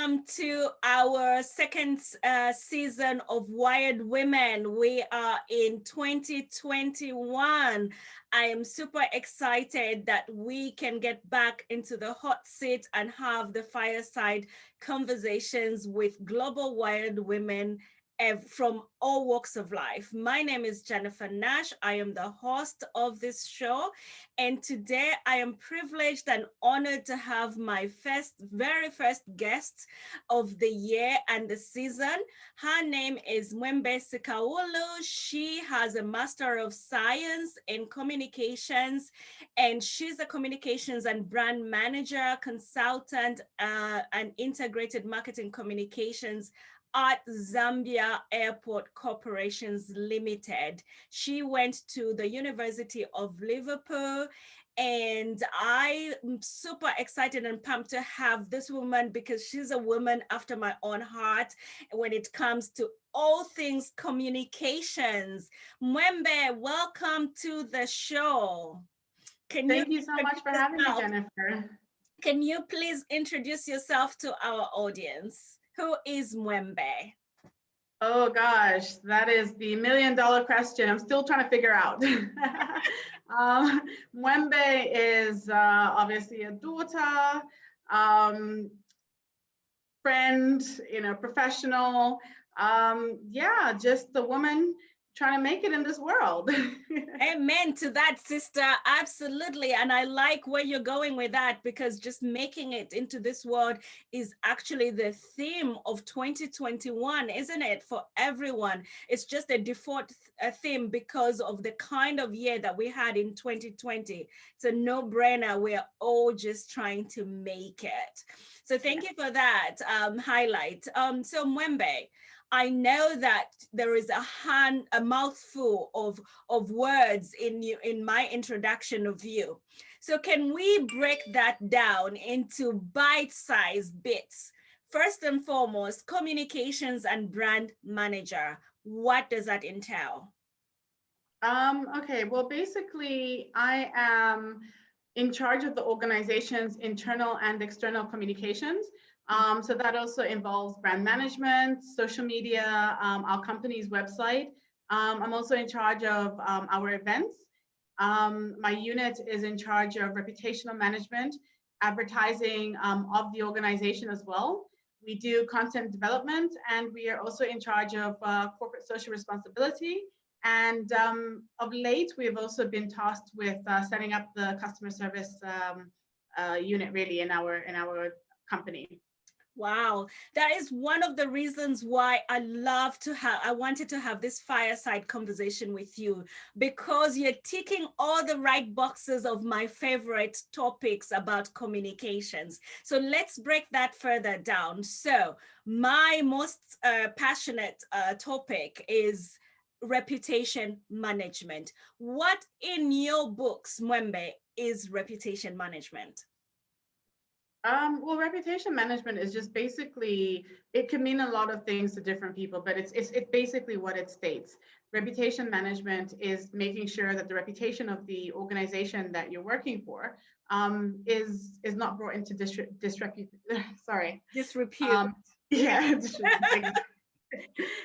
welcome to our second season of Wired Women. We are in 2021. I am super excited that we can get back into the hot seat and have the fireside conversations with global wired women from all walks of life. My name is Jennifer Nash. I am the host of this show. And today I am privileged and honored to have my very first guest of the year and the season. Her name is Mweembe Sikaula. She has a Master of Science in Communications, and she's a communications and brand manager, consultant, and integrated marketing communications at Zambia Airport Corporations Limited. She went to the University of Liverpool, and I'm super excited and pumped to have this woman because she's a woman after my own heart when it comes to all things communications. Mweembe, welcome to the show. Thank you so much for having me, Jennifer. Can you please introduce yourself to our audience? Who is Mweembe? Oh gosh, that is the $1 million question. I'm still trying to figure out. Mweembe is obviously a daughter, friend, professional. Yeah, just the woman trying to make it in this world. Amen to that, sister. Absolutely. And I like where you're going with that, because just making it into this world is actually the theme of 2021, isn't it? For everyone. It's just a default theme because of the kind of year that we had in 2020. It's a no-brainer. We're all just trying to make it. So thank you for that highlight. So Mweembe, I know that there is a mouthful of words in my introduction of you. So can we break that down into bite-sized bits? First and foremost, communications and brand manager. What does that entail? Okay, well, basically, I am in charge of the organization's internal and external communications. So that also involves brand management, social media, our company's website. I'm also in charge of our events. My unit is in charge of reputational management, advertising of the organization as well. We do content development, and we are also in charge of corporate social responsibility. And of late, we've also been tasked with setting up the customer service unit really in our company. Wow, that is one of the reasons why I wanted to have this fireside conversation with you, because you're ticking all the right boxes of my favorite topics about communications. So let's break that further down. So my most passionate topic is reputation management. What in your books, Mweembe, is reputation management? Well, reputation management is just basically, it can mean a lot of things to different people, but it's basically what it states. Reputation management is making sure that the reputation of the organization that you're working for is not brought into disrepute. Yeah.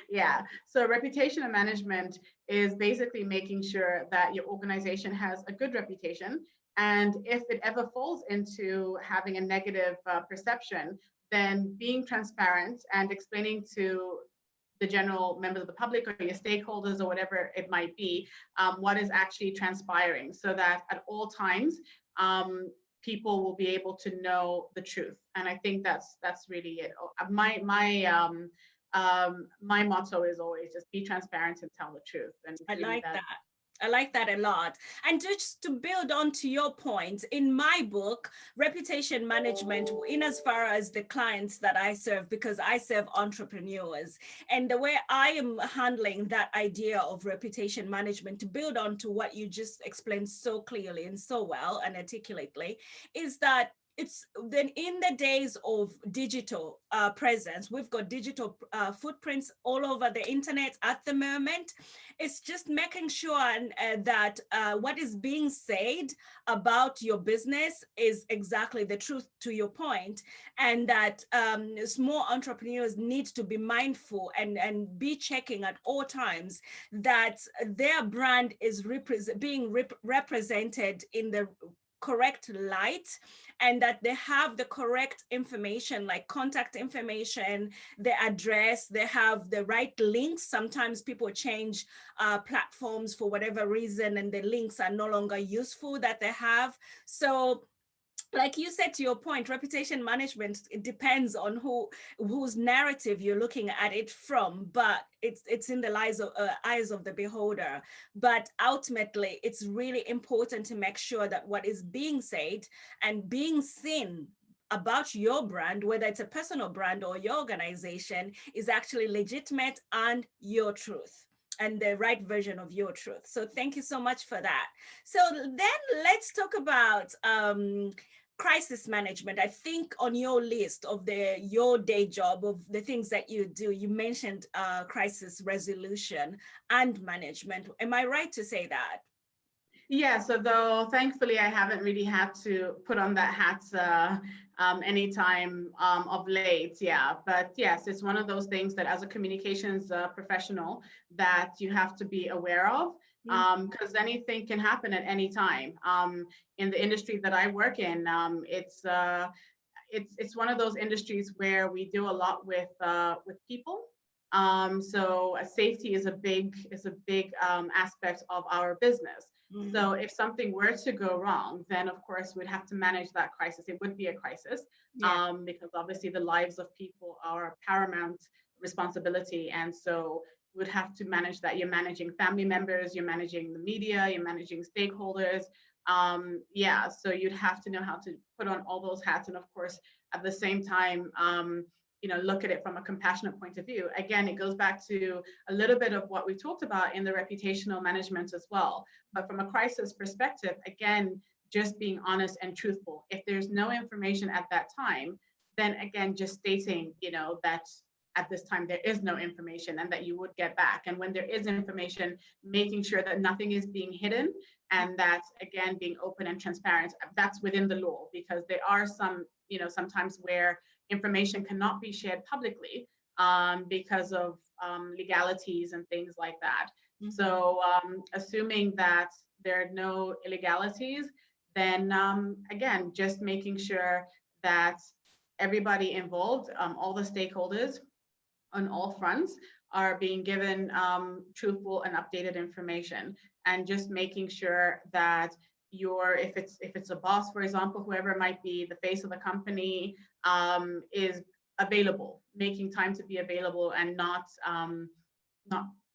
Yeah. So reputation management is basically making sure that your organization has a good reputation. And if it ever falls into having a negative perception, then being transparent and explaining to the general members of the public or your stakeholders or whatever it might be, what is actually transpiring, so that at all times, people will be able to know the truth. And I think that's really it. My motto is always just be transparent and tell the truth. And I like that. I like that a lot. And just to build on to your point, in my book, reputation management, in as far as the clients that I serve, because I serve entrepreneurs, and the way I am handling that idea of reputation management, to build on to what you just explained so clearly and so well and articulately, is that it's then in the days of digital presence, we've got digital footprints all over the internet at the moment. It's just making sure that what is being said about your business is exactly the truth, to your point, and that small entrepreneurs need to be mindful and be checking at all times that their brand is being represented in the correct light, and that they have the correct information, like contact information, the address, they have the right links. Sometimes people change platforms for whatever reason and the links are no longer useful that they have. So like you said, to your point, reputation management, it depends on whose narrative you're looking at it from, but it's in the eyes of the beholder. But ultimately, it's really important to make sure that what is being said and being seen about your brand, whether it's a personal brand or your organization, is actually legitimate and your truth and the right version of your truth. So thank you so much for that. So then let's talk about crisis management. I think on your list of your day job, of the things that you do, you mentioned crisis resolution and management. Am I right to say that? Yes, although thankfully I haven't really had to put on that hat anytime of late. Yeah, but yes, it's one of those things that as a communications professional that you have to be aware of, because anything can happen at any time. In the industry that I work in, it's one of those industries where we do a lot with people. So safety is a big aspect of our business. So if something were to go wrong, then of course we'd have to manage that crisis. It would be a crisis, because obviously the lives of people are paramount responsibility, and so would have to manage that. You're managing family members, you're managing the media, you're managing stakeholders. So you'd have to know how to put on all those hats, and of course at the same time, look at it from a compassionate point of view. Again, it goes back to a little bit of what we talked about in the reputational management as well. But from a crisis perspective, again, just being honest and truthful. If there's no information at that time, then again, just stating, that at this time there is no information and that you would get back. And when there is information, making sure that nothing is being hidden, and that again, being open and transparent. That's within the law, because there are some, sometimes where information cannot be shared publicly because of legalities and things like that. So assuming that there are no illegalities, then again, just making sure that everybody involved, all the stakeholders on all fronts, are being given truthful and updated information, and just making sure that if it's a boss, for example, whoever might be the face of the company, is available, making time to be available, and not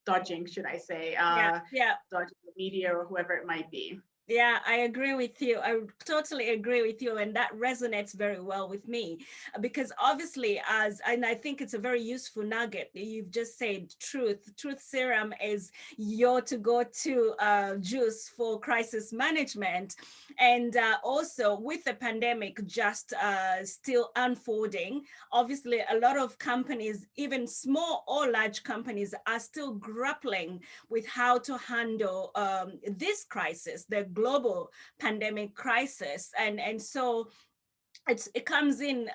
dodging, should I say, dodging the media or whoever it might be. Yeah, I agree with you. I totally agree with you. And that resonates very well with me, because obviously, and I think it's a very useful nugget. You've just said truth serum is your to go to juice for crisis management. And also with the pandemic just still unfolding, obviously a lot of companies, even small or large companies, are still grappling with how to handle this crisis, the global pandemic crisis. And so it comes in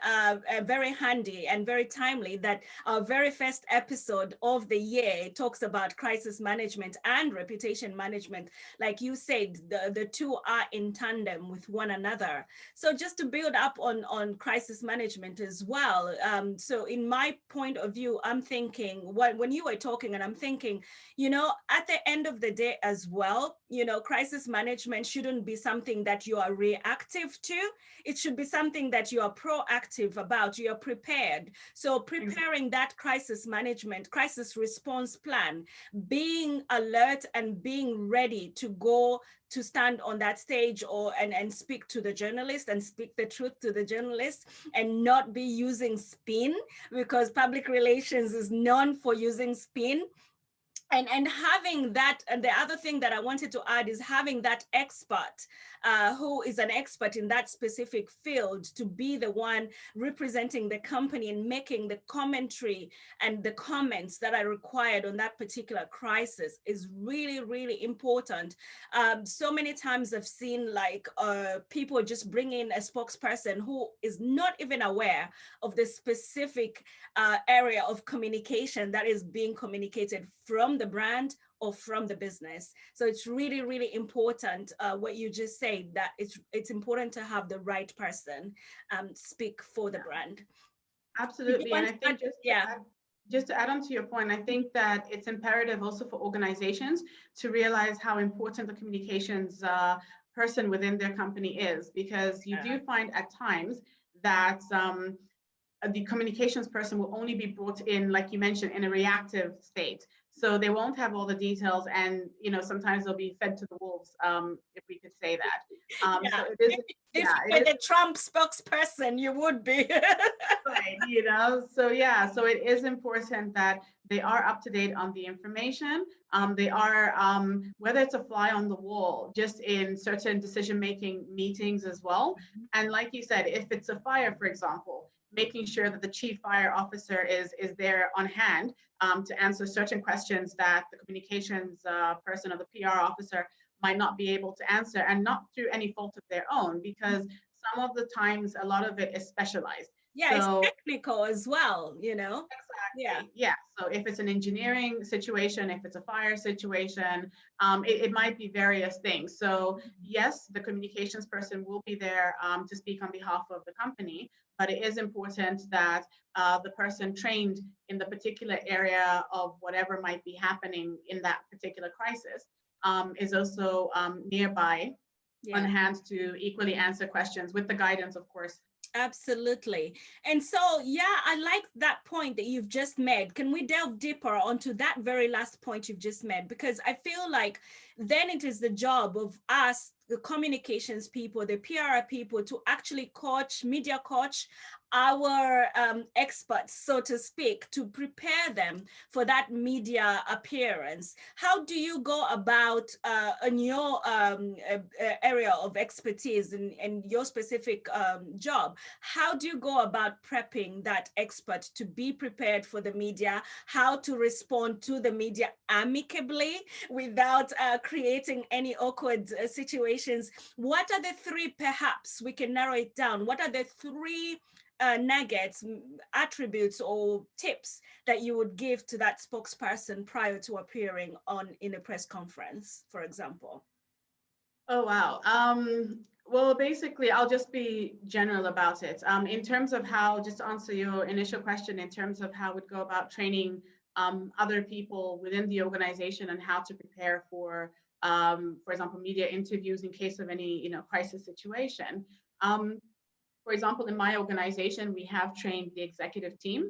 very handy and very timely that our very first episode of the year talks about crisis management and reputation management. Like you said, the two are in tandem with one another. So just to build up on crisis management as well. So in my point of view, I'm thinking, when you were talking, and I'm thinking, at the end of the day as well, crisis management shouldn't be something that you are reactive to. It should be something that you are proactive about, you are prepared. So preparing that crisis management, crisis response plan, being alert and being ready to go to stand on that stage and speak to the journalist and speak the truth to the journalist, and not be using spin, because public relations is known for using spin. And having that, and the other thing that I wanted to add is having that expert who is an expert in that specific field to be the one representing the company and making the commentary and the comments that are required on that particular crisis is really, really important. So many times I've seen like people just bring in a spokesperson who is not even aware of the specific area of communication that is being communicated from the brand or from the business. So it's really, really important what you just said, that it's important to have the right person speak for the brand. Absolutely. And I think yeah. Just to add on to your point, I think that it's imperative also for organizations to realize how important the communications person within their company is, because you do find at times that the communications person will only be brought in, like you mentioned, in a reactive state. So they won't have all the details, and sometimes they'll be fed to the wolves, if we could say that. Yeah. So it is. If you were the Trump spokesperson, you would be. Right. So yeah, so it is important that they are up to date on the information. They are, whether it's a fly on the wall, just in certain decision-making meetings as well. And like you said, if it's a fire, for example, making sure that the chief fire officer is there on hand to answer certain questions that the communications person or the PR officer might not be able to answer, and not through any fault of their own, because some of the times a lot of it is specialized. Yeah, so, it's technical as well, Exactly. Yeah. So if it's an engineering situation, if it's a fire situation, it might be various things. So yes, the communications person will be there to speak on behalf of the company, but it is important that the person trained in the particular area of whatever might be happening in that particular crisis is also nearby on hand to equally answer questions with the guidance, of course. Absolutely. And so, yeah, I like that point that you've just made. Can we delve deeper onto that very last point you've just made? Because I feel like then it is the job of us, the communications people, the PR people, to actually media coach our experts, so to speak, to prepare them for that media appearance. How do you go about in your area of expertise and your specific job? How do you go about prepping that expert to be prepared for the media, how to respond to the media amicably without creating any awkward situations? What are the three, perhaps we can narrow it down, what are the three nuggets, attributes or tips that you would give to that spokesperson prior to appearing in a press conference, for example? Oh, wow. Well, basically, I'll just be general about it. In terms of how, just to answer your initial question, in terms of how we'd go about training other people within the organization and how to prepare for example, media interviews in case of any, crisis situation. For example, in my organization, we have trained the executive team.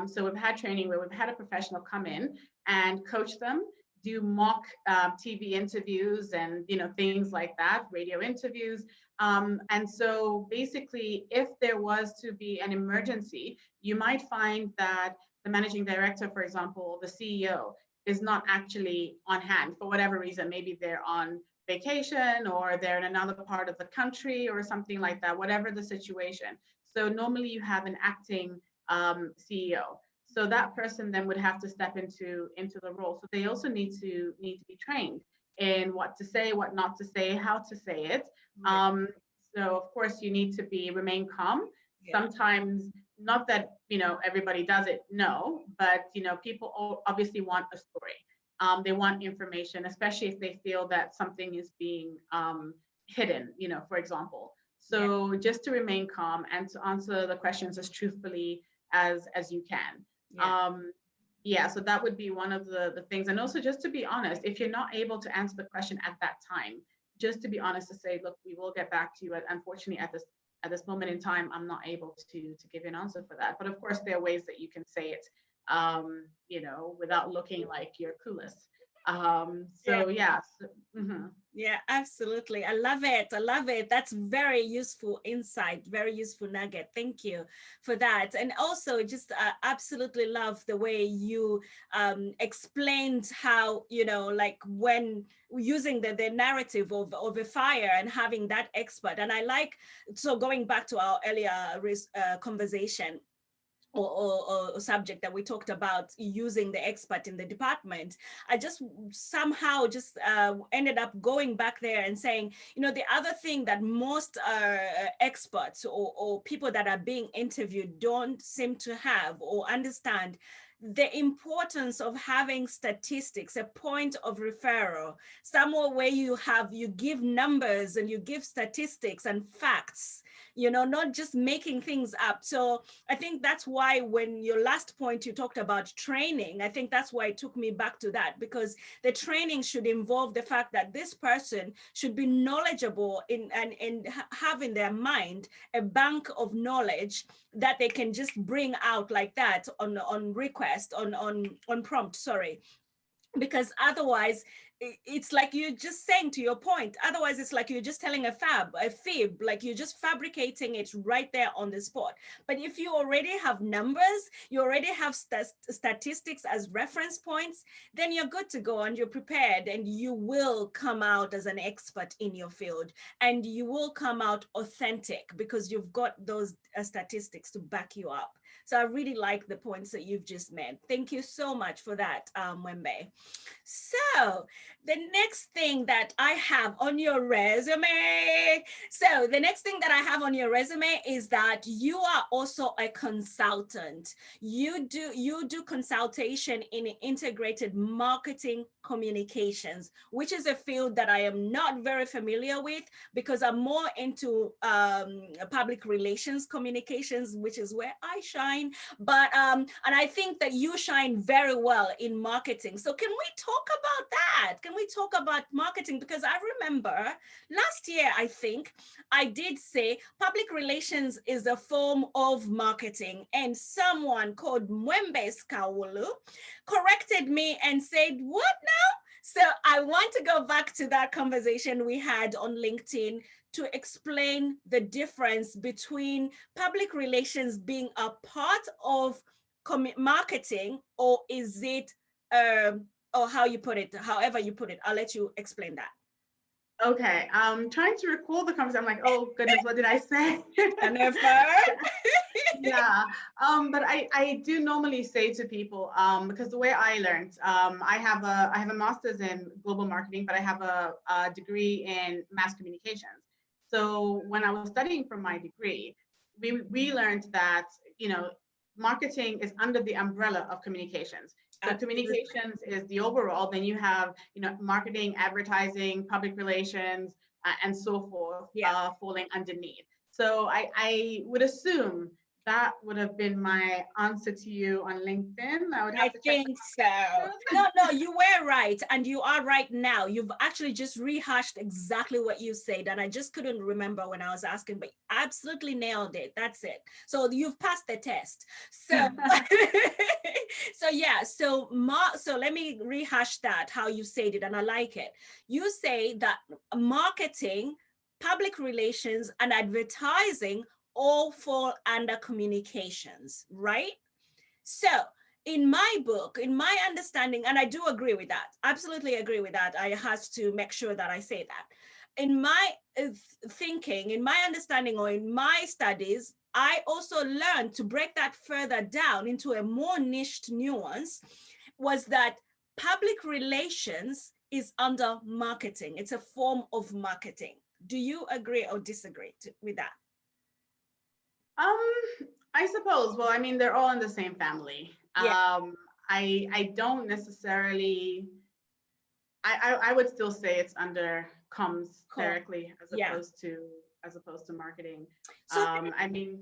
So we've had training where we've had a professional come in and coach them, do mock TV interviews and things like that, radio interviews. And so basically, if there was to be an emergency, you might find that the managing director, for example, the CEO, is not actually on hand for whatever reason. Maybe they're on vacation or they're in another part of the country or something like that, whatever the situation. So normally you have an acting CEO. So that person then would have to step into the role. So they also need to be trained in what to say, what not to say, how to say it. So of course you need to remain calm. Sometimes, not that everybody does it, no, but people obviously want a story. They want information, especially if they feel that something is being hidden, for example. So just to remain calm and to answer the questions as truthfully as you can. So that would be one of the things. And also just to be honest, if you're not able to answer the question at that time, just to be honest, to say, look, we will get back to you. Unfortunately, at this moment in time, I'm not able to give you an answer for that. But of course, there are ways that you can say it, without looking like you're clueless. So yeah. Mhm. Yeah, absolutely. I love it. I love it. That's very useful insight, very useful nugget. Thank you for that. And also, just absolutely love the way you explained how, like when using the narrative of a fire and having that expert. And I like, so going back to our earlier conversation, or subject that we talked about using the expert in the department, I just somehow just ended up going back there and saying, the other thing that most experts or people that are being interviewed don't seem to have or understand the importance of having statistics, a point of referral, somewhere where you give numbers and you give statistics and facts, not just making things up. So I think that's why when your last point you talked about training, I think that's why it took me back to that, because the training should involve the fact that this person should be knowledgeable and have in their mind a bank of knowledge that they can just bring out like that on request, on prompt, sorry. Because otherwise it's like you're just saying, to your point, otherwise it's like you're just telling a fib, like you're just fabricating it right there on the spot. But if you already have numbers, you already have statistics as reference points, then you're good to go and you're prepared, and you will come out as an expert in your field, and you will come out authentic because you've got those statistics to back you up. So I really like the points that you've just made. Thank you so much for that, Mweembe. So the next thing that I have on your resume, is that you are also a consultant. You do consultation in integrated marketing communications, which is a field that I am not very familiar with, because I'm more into public relations communications, which is where I shine. But and I think that you shine very well in marketing. So can we talk about that? Can we talk about marketing? Because I remember last year, I think I did say public relations is a form of marketing, and someone called Mweembe Sikaula corrected me and said, what now? So I want to go back to that conversation we had on LinkedIn to explain the difference between public relations being a part of marketing, or is it, or how you put it, however you put it. I'll let you explain that. Okay, I'm trying to recall the conversation. I'm like, oh goodness, what did I say? Yeah, but I do normally say to people, because the way I learned, I have a master's in global marketing, but I have a degree in mass communications. So when I was studying for my degree, we learned that, marketing is under the umbrella of communications. So communications is the overall. Then you have, marketing, advertising, public relations, and so forth, falling underneath. So I would assume that would have been my answer to you on LinkedIn. I would have to check. I think so. No, you were right. And you are right now. You've actually just rehashed exactly what you said. And I just couldn't remember when I was asking, but absolutely nailed it. That's it. So you've passed the test. So, so yeah, so let me rehash that, how you said it. And I like it. You say that marketing, public relations, and advertising all fall under communications, right? So in my book, in my understanding, and I do agree with that, absolutely agree with that. I have to make sure that I say that. In my thinking, in my understanding, or in my studies, I also learned to break that further down into a more niched nuance, was that public relations is under marketing. It's a form of marketing. Do you agree or disagree with that? I suppose. Well, I mean, they're all in the same family. Yeah. I don't necessarily. I would still say it's under comms directly, as opposed to marketing. So I mean,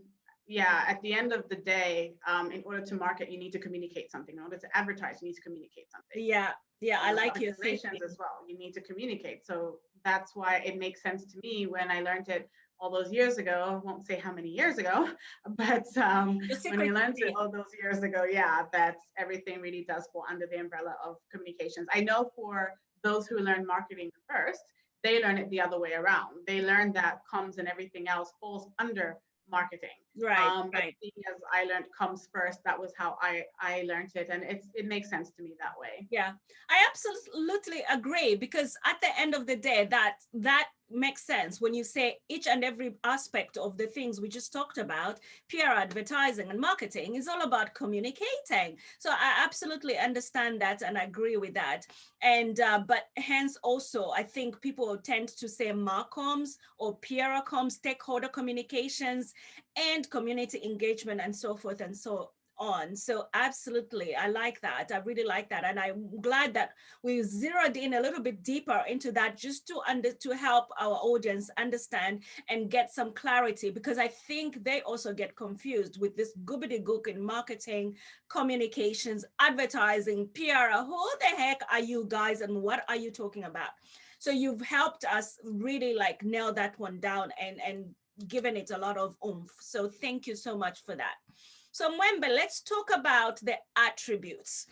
yeah, at the end of the day, in order to market, you need to communicate something. In order to advertise, you need to communicate something. Yeah, I like your relations as well. You need to communicate. So that's why it makes sense to me when I learned it. all those years ago. I won't say how many years ago, but Your when secret we learned it is all those years ago, yeah, that everything really does fall under the umbrella of communications. I know for those who learn marketing first, they learn it the other way around. They learn that comms and everything else falls under marketing. right, But right. seeing as I learned comms first, that was how I learned it, and it makes sense to me that way. Yeah, I absolutely agree, because at the end of the day, that makes sense when you say each and every aspect of the things we just talked about. PR, advertising, and marketing is all about communicating. So I absolutely understand that and agree with that. And but hence also, I think people tend to say marcoms or PR comms, stakeholder communications, and community engagement, and so forth and so on. So absolutely, I like that. I really like that, and I'm glad that we zeroed in a little bit deeper into that, just to help our audience understand and get some clarity, because I think they also get confused with this gobbledygook in marketing, communications, advertising, PR. Who the heck are you guys, and what are you talking about? So you've helped us really like nail that one down, and given it a lot of oomph. So thank you so much for that. So Mweembe, let's talk about the attributes.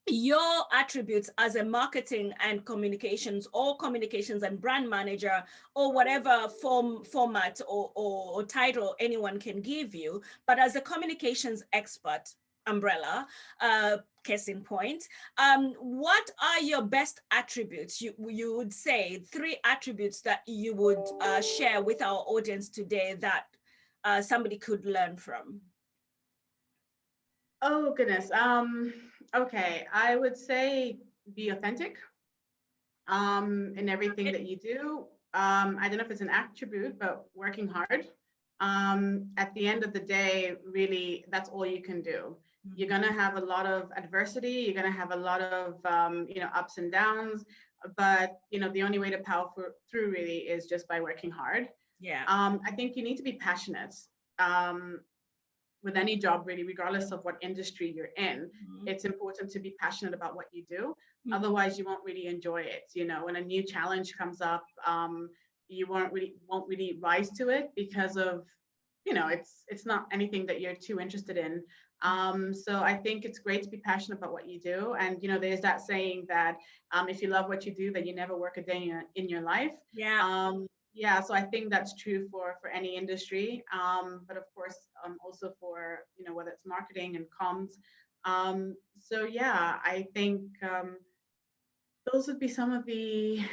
Your attributes as a marketing and communications and brand manager, or whatever format or title anyone can give you, but as a communications expert umbrella, case in point, what are your best attributes? You would say 3 attributes that you would share with our audience today that somebody could learn from. Oh goodness. Okay, I would say be authentic in everything that you do. I don't know if it's an attribute, but working hard. At the end of the day, really, that's all you can do. You're gonna have a lot of adversity. You're gonna have a lot of ups and downs. But the only way to power through really is just by working hard. Yeah. I think you need to be passionate. With any job, really, regardless of what industry you're in, it's important to be passionate about what you do. Otherwise, you won't really enjoy it. When a new challenge comes up, you won't really rise to it because of, it's not anything that you're too interested in. So I think it's great to be passionate about what you do. And there's that saying that if you love what you do, then you never work a day in your life. Yeah. Yeah, so I think that's true for any industry, but of course also for whether it's marketing and comms. So yeah, I think those would be some of the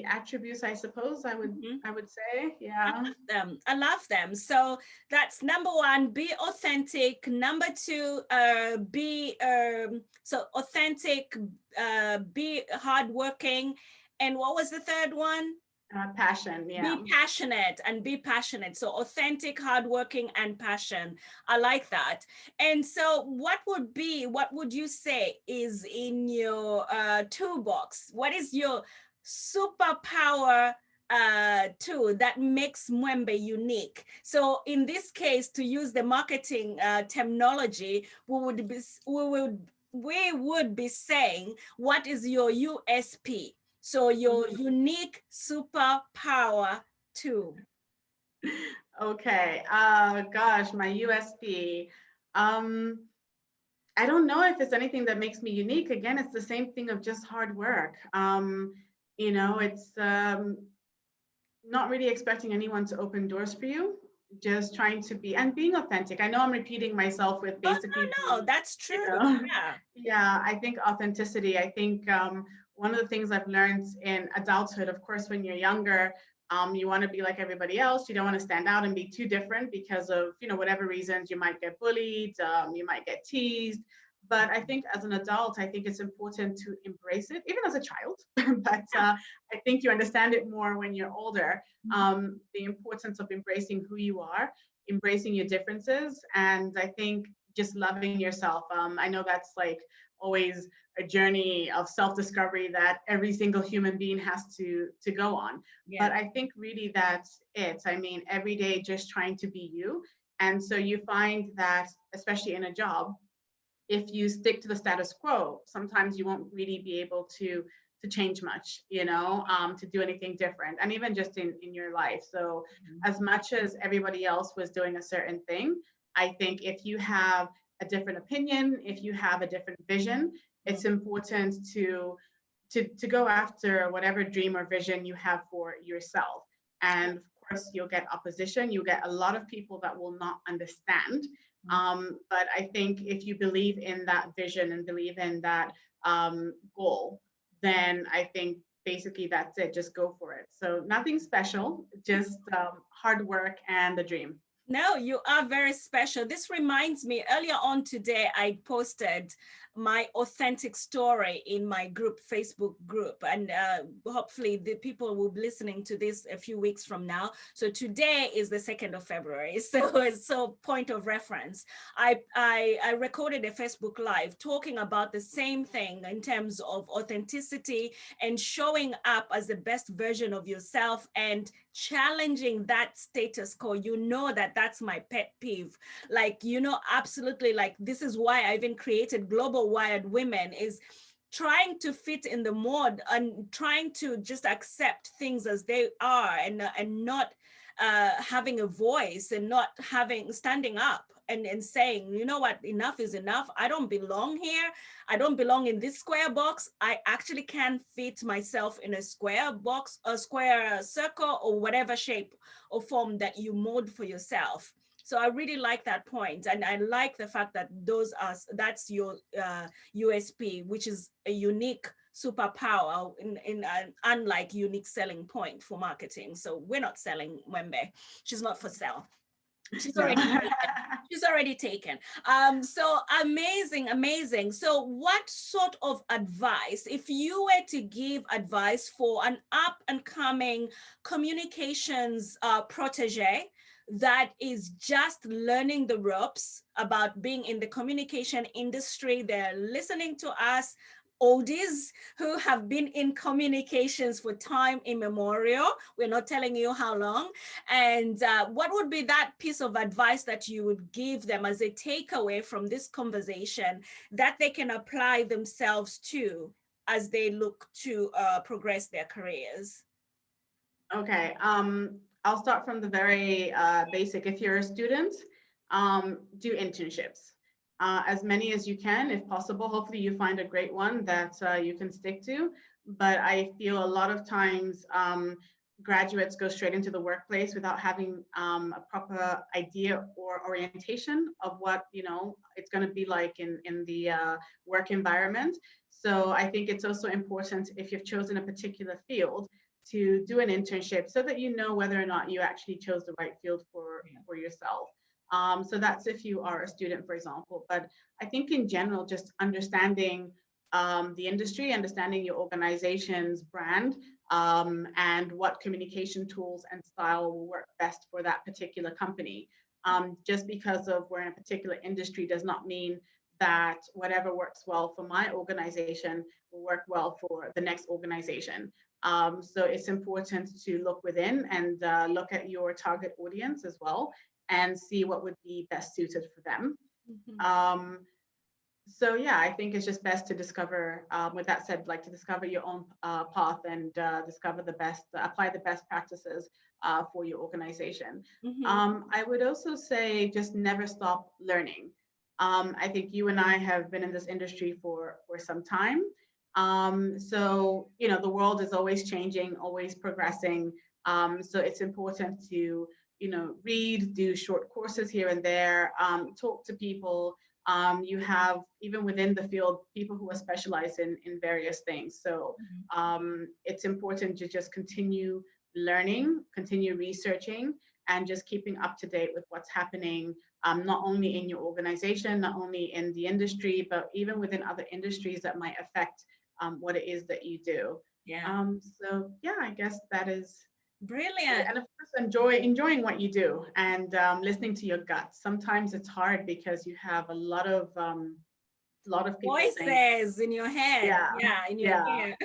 attributes, I suppose I would say. Yeah. I love them. So that's number 1, be authentic. Number 2, be so authentic, be hardworking. And what was the third one? Passion. Yeah. Be passionate, and be passionate. So authentic, hardworking, and passion. I like that. And so what would you say is in your toolbox? What is your superpower tool that makes Mweembe unique? So in this case, to use the marketing terminology, we would be saying, what is your USP? So your unique superpower tool. Okay. Gosh, my USP. I don't know if it's anything that makes me unique. Again, it's the same thing of just hard work. It's not really expecting anyone to open doors for you. Just trying to be and being authentic. I know I'm repeating myself with basically. No, that's true. Yeah. Yeah, I think authenticity. I think one of the things I've learned in adulthood, of course, when you're younger, you want to be like everybody else. You don't want to stand out and be too different because of whatever reasons. You might get bullied, you might get teased. But I think as an adult, I think it's important to embrace it, even as a child. But I think you understand it more when you're older. The importance of embracing who you are, embracing your differences, and I think just loving yourself. I know that's like always a journey of self-discovery that every single human being has to go on. Yeah. But I think really that's it. I mean, every day just trying to be you. And so you find that, especially in a job, if you stick to the status quo, sometimes you won't really be able to to change much, to do anything different, and even just in your life. So as much as everybody else was doing a certain thing, I think if you have a different opinion, if you have a different vision, it's important to go after whatever dream or vision you have for yourself. And of course, you'll get opposition. You'll get a lot of people that will not understand. But I think if you believe in that vision and believe in that goal, then I think basically that's it. Just go for it. So nothing special, just hard work and the dream. No, you are very special. This reminds me, earlier on today, I posted my authentic story in my group, Facebook group, and hopefully the people will be listening to this a few weeks from now. So today is the 2nd of February. So point of reference, I recorded a Facebook Live talking about the same thing in terms of authenticity and showing up as the best version of yourself and challenging that status quo. That's my pet peeve. Like, absolutely, like, this is why I even created Global Wired Women, is trying to fit in the mold and trying to just accept things as they are, and not having a voice, and not standing up and saying, you know what, enough is enough. I don't belong here. I don't belong in this square box. I actually can fit myself in a square box, a square circle, or whatever shape or form that you mold for yourself. So I really like that point. And I like the fact that that's your USP, which is a unique superpower in an unlike unique selling point for marketing. So we're not selling Mweembe. She's not for sale. She's already taken. So amazing. So what sort of advice, if you were to give advice for an up and coming communications protege that is just learning the ropes about being in the communication industry? They're listening to us, oldies who have been in communications for time immemorial. We're not telling you how long. And what would be that piece of advice that you would give them as a takeaway from this conversation that they can apply themselves to as they look to progress their careers? Okay, I'll start from the very basic. If you're a student, do internships. As many as you can, if possible. Hopefully you find a great one that you can stick to. But I feel a lot of times graduates go straight into the workplace without having a proper idea or orientation of what it's going to be like in the work environment. So I think it's also important, if you've chosen a particular field, to do an internship so that you know whether or not you actually chose the right field for yourself. So that's if you are a student, for example. But I think in general, just understanding the industry, understanding your organization's brand, and what communication tools and style will work best for that particular company. Just because of we're in a particular industry does not mean that whatever works well for my organization will work well for the next organization. So it's important to look within and look at your target audience as well and see what would be best suited for them. So yeah, I think it's just best to discover, with that said, like to discover your own path and discover apply the best practices for your organization. I would also say just never stop learning. I think you and I have been in this industry for some time. So, the world is always changing, always progressing. So it's important to, read, do short courses here and there, talk to people. You have, even within the field, people who are specialized in various things. So it's important to just continue learning, continue researching, and just keeping up to date with what's happening, not only in your organization, not only in the industry, but even within other industries that might affect what it is that you do. So yeah, I guess that is brilliant. And of course, enjoying what you do and listening to your gut. Sometimes it's hard because you have a lot of people voices in your head. In your ear.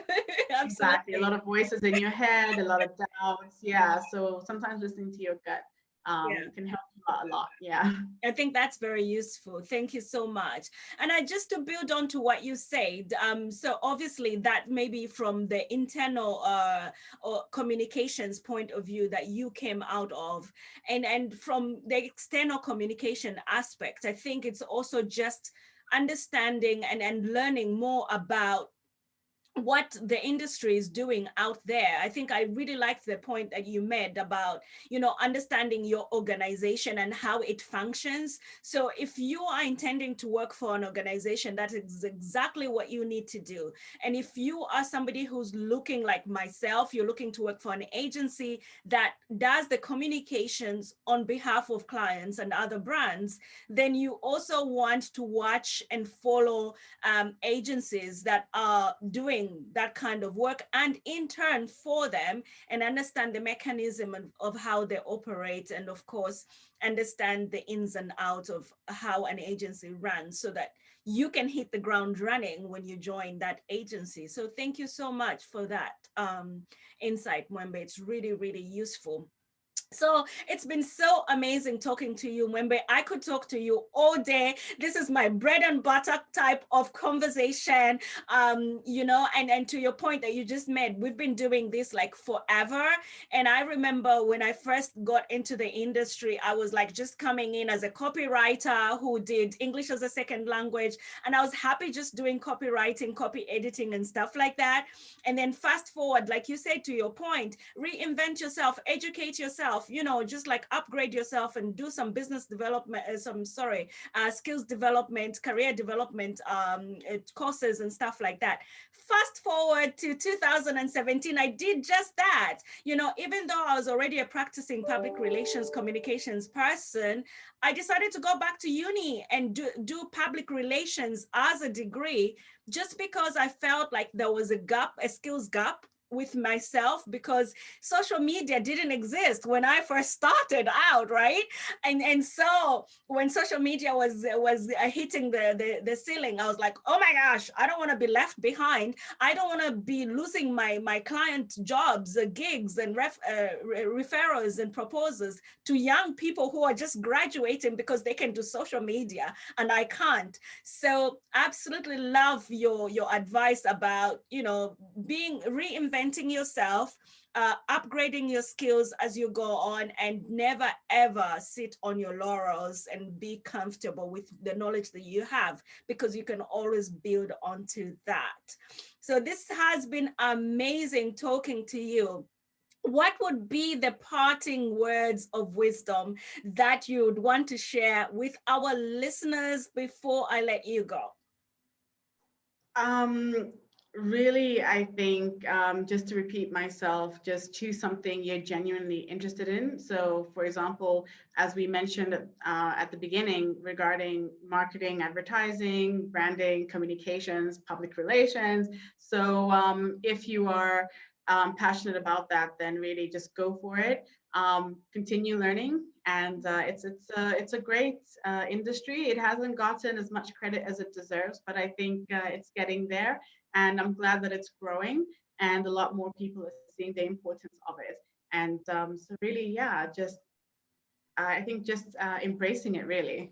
Exactly. A lot of voices in your head, a lot of doubts. Yeah. So sometimes listening to your gut Yeah. can help you out a lot. Yeah. I think that's very useful. Thank you so much. And I just to build on to what you said, so obviously that maybe from the internal or communications point of view that you came out of, and from the external communication aspect, I think it's also just understanding and learning more about what the industry is doing out there. I think I really liked the point that you made about, understanding your organization and how it functions. So if you are intending to work for an organization, that is exactly what you need to do. And if you are somebody who's looking like myself, you're looking to work for an agency that does the communications on behalf of clients and other brands, then you also want to watch and follow agencies that are doing that kind of work, and in turn for them, and understand the mechanism of how they operate, and of course understand the ins and outs of how an agency runs, so that you can hit the ground running when you join that agency. So thank you so much for that insight, Mweembe. It's really, really useful. So it's been so amazing talking to you, Mweembe. I could talk to you all day. This is my bread and butter type of conversation, and to your point that you just made, we've been doing this like forever. And I remember when I first got into the industry, I was like just coming in as a copywriter who did English as a second language. And I was happy just doing copywriting, copy editing and stuff like that. And then fast forward, like you said, to your point, reinvent yourself, educate yourself, just like upgrade yourself and do some business development, skills development, career development courses and stuff like that. Fast forward to 2017, I did just that. Even though I was already a practicing public relations communications person, I decided to go back to uni and do public relations as a degree, just because I felt like there was a skills gap with myself, because social media didn't exist when I first started out, right? And so when social media was hitting the ceiling, I was like, oh my gosh, I don't want to be left behind. I don't want to be losing my client jobs, gigs, and referrals and proposals to young people who are just graduating because they can do social media and I can't. So absolutely love your advice about reinventing yourself, upgrading your skills as you go on, and never ever sit on your laurels, and be comfortable with the knowledge that you have, because you can always build onto that. So this has been amazing talking to you. What would be the parting words of wisdom that you would want to share with our listeners before I let you go? Really, I think, just to repeat myself, just choose something you're genuinely interested in. So, for example, as we mentioned at the beginning regarding marketing, advertising, branding, communications, public relations. So, if you are passionate about that, then really just go for it. Continue learning, and it's a great industry. It hasn't gotten as much credit as it deserves, but I think it's getting there, and I'm glad that it's growing, and a lot more people are seeing the importance of it. And so really, yeah, just I think just embracing it really.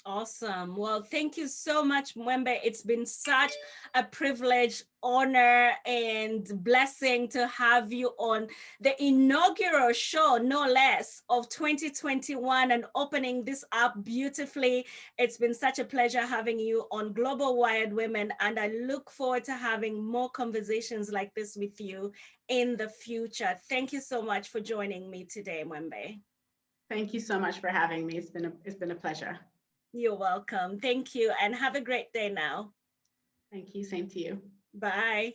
Awesome. Well, thank you so much, Mweembe. It's been such a privilege, honor, and blessing to have you on the inaugural show, no less, of 2021, and opening this up beautifully. It's been such a pleasure having you on Global Wired Women, and I look forward to having more conversations like this with you in the future. Thank you so much for joining me today, Mweembe. Thank you so much for having me. It's been a pleasure. You're welcome. Thank you, and have a great day now. Thank you. Same to you. Bye.